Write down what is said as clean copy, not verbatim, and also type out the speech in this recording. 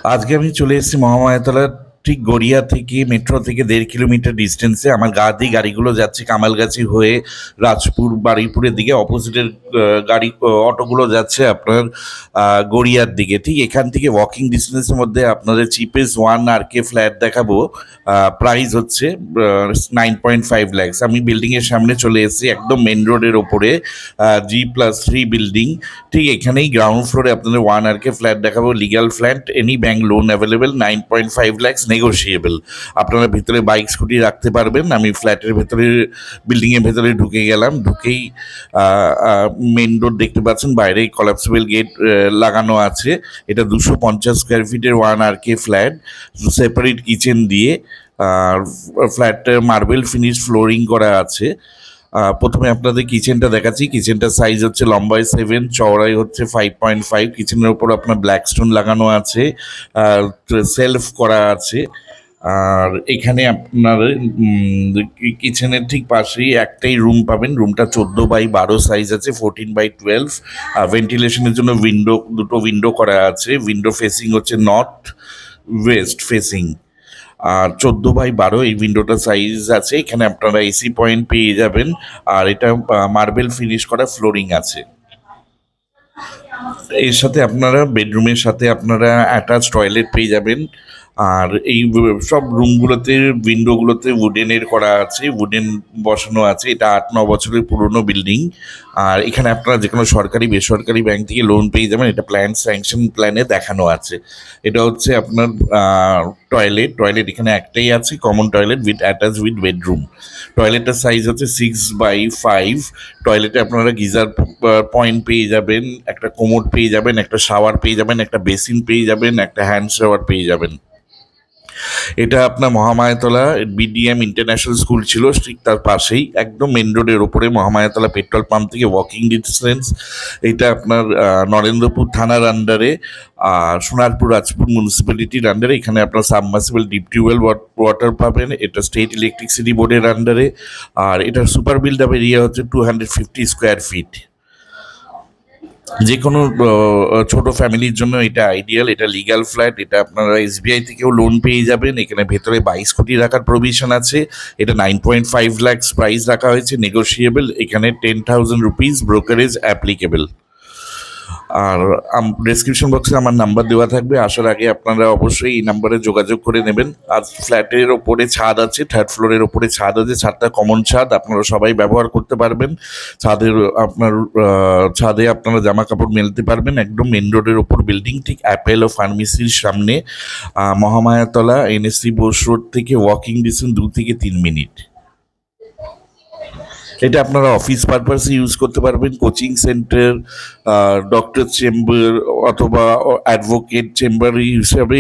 আজকে আমি চলে এসেছি মহামায়াতলা, ঠিক গড়িয়া থেকে মেট্রো থেকে 1.5 কিলোমিটার ডিস্টেন্সে। আমার গা দিয়ে গাড়িগুলো যাচ্ছে কামালগাছি হয়ে রাজপুর বারুইপুরের দিকে। অপোজিটের গাড়ি অটোগুলো যাচ্ছে আপনার গড়িয়ার দিকে। ঠিক এখান থেকে ওয়াকিং ডিস্টেন্সের মধ্যে আপনাদের চিপেস্ট 1 RK ফ্ল্যাট দেখাবো। প্রাইস হচ্ছে 9.5 lakhs। আমি বিল্ডিংয়ের সামনে চলে এসেছি, একদম মেন রোডের ওপরে, G+3 বিল্ডিং। ঠিক এখানেই গ্রাউন্ড ফ্লোরে আপনাদের 1 RK ফ্ল্যাট দেখাবো, legal flat, any bank loan available, 9.5 lakhs negotiable. আপনারা ভিতরে বাইক স্কুটি রাখতে পারবেন। আমি ফ্ল্যাটের ভেতরে, বিল্ডিংয়ের ভেতরে ঢুকে গেলাম। ঢুকেই মেন রোড দেখতে পাচ্ছেন, বাইরে কলাপসেবল গেট লাগানো আছে। এটা 250 স্কোয়ার ফিটের 1 RK ফ্ল্যাট, সেপারেট কিচেন দিয়ে। আর ফ্ল্যাটে মার্বেল ফিনিশ ফ্লোরিং করা আছে। প্রথমে আপনাদের কিচেনটা দেখাচ্ছি। কিচেনটার সাইজ হচ্ছে লম্বায় 7, চওড়াই হচ্ছে 5.5। কিচেনের ওপর আপনার ব্ল্যাক স্টোন লাগানো আছে, আর সেলফ করা আছে। আর এখানে আপনার কিচেনের ঠিক পাশেই একটাই রুম পাবেন। রুমটা 14x12 সাইজ আছে, 14x12। ভেন্টিলেশনের জন্য দুটো উইন্ডো করা আছে। উইন্ডো ফেসিং হচ্ছে নর্থ ওয়েস্ট ফেসিং। আর 14x12 এই উইন্ডোটা সাইজ আছে। এখানে আপনারা এসি পয়েন্ট পেয়ে যাবেন। আর এটা মার্বেল ফিনিশ করা ফ্লোরিং আছে। এর সাথে আপনারা বেডরুমের সাথে আপনারা অ্যাটাচ টয়লেট পেয়ে যাবেন। আর এই সব রুমগুলোতে, উইন্ডোগুলোতে উডেনের করা আছে, উডেন বসানো আছে। এটা 8-9 বছরের পুরনো বিল্ডিং। আর এখানে আপনারা যে কোনো সরকারি বেসরকারি ব্যাংক থেকে লোন পেয়ে যাবেন। এটা প্ল্যান স্যাংশন প্ল্যানে দেখানো আছে। এটা হচ্ছে আপনার টয়লেট এখানে একটাই আছে, common toilet attach with bedroom. টয়লেটের সাইজ হচ্ছে 6x5। টয়লেটে আপনারা গিজার পয়েন্ট পেয়ে যাবেন, একটা কোমোড পেয়ে যাবেন, একটা শাওয়ার পেয়ে যাবেন, একটা বেসিন পেয়ে যাবেন, একটা হ্যান্ড শাওয়ার পেয়ে যাবেন। এটা আপনার মহামায়াতলা BDM ইন্টারন্যাশনাল স্কুল ছিল, ঠিক তার পাশেই, একদম মেন রোডের ওপরে, মহামায়াতলা পেট্রোল পাম্প থেকে ওয়াকিং ডিস্টেন্স। এটা আপনার নরেন্দ্রপুর থানার আন্ডারে, সোনারপুর রাজপুর মিউনিসিপ্যালিটির আন্ডারে। এখানে আপনার সাবমার্সিবল ডিপ টিউবওয়েল ওয়াটার পাবেন। এটা স্টেট ইলেকট্রিসিটি বোর্ডের আন্ডারে। আর এটার সুপার বিল্ড আপ এরিয়া হচ্ছে 250 স্কোয়ার ফিট। যে কোনো ছোট ফ্যামিলির জন্য এটা আইডিয়াল। এটা লিগ্যাল ফ্ল্যাট। এটা আপনারা SBI থেকেও লোন পেয়ে যাবেন। এখানে ভেতরে 22 কোটি রাখার প্রভিশন আছে। এটা 9.5 lakhs প্রাইস রাখা হয়েছে, নেগোশিয়েবল। এখানে 10,000 রুপিস ব্রোকারেজ অ্যাপ্লিকেবল। আর ডেসক্রিপশন বক্সে আমার নাম্বার দেওয়া থাকবে। আসার আগে আপনারা অবশ্যই এই নাম্বারে যোগাযোগ করে নেবেন। আর ফ্ল্যাটের ওপরে ছাদ আছে, 3rd ফ্লোরের ওপরে ছাদ আছে। ছাদটা কমন ছাদ, আপনারা সবাই ব্যবহার করতে পারবেন। ছাদে আপনারা জামা কাপড় মেলতে পারবেন। একদম মেন রোডের ওপর বিল্ডিং, ঠিক অ্যাপেলো ফার্মেসির সামনে। মহামায়াতলা NSC বোস রোড থেকে ওয়াকিং ডিস্টেন্স 2 থেকে 3 মিনিট। এটা আপনারা অফিস পারপাসে ইউজ করতে পারবেন, কোচিং সেন্টার, ডক্টর চেম্বার অথবা অ্যাডভোকেট চেম্বার হিসাবে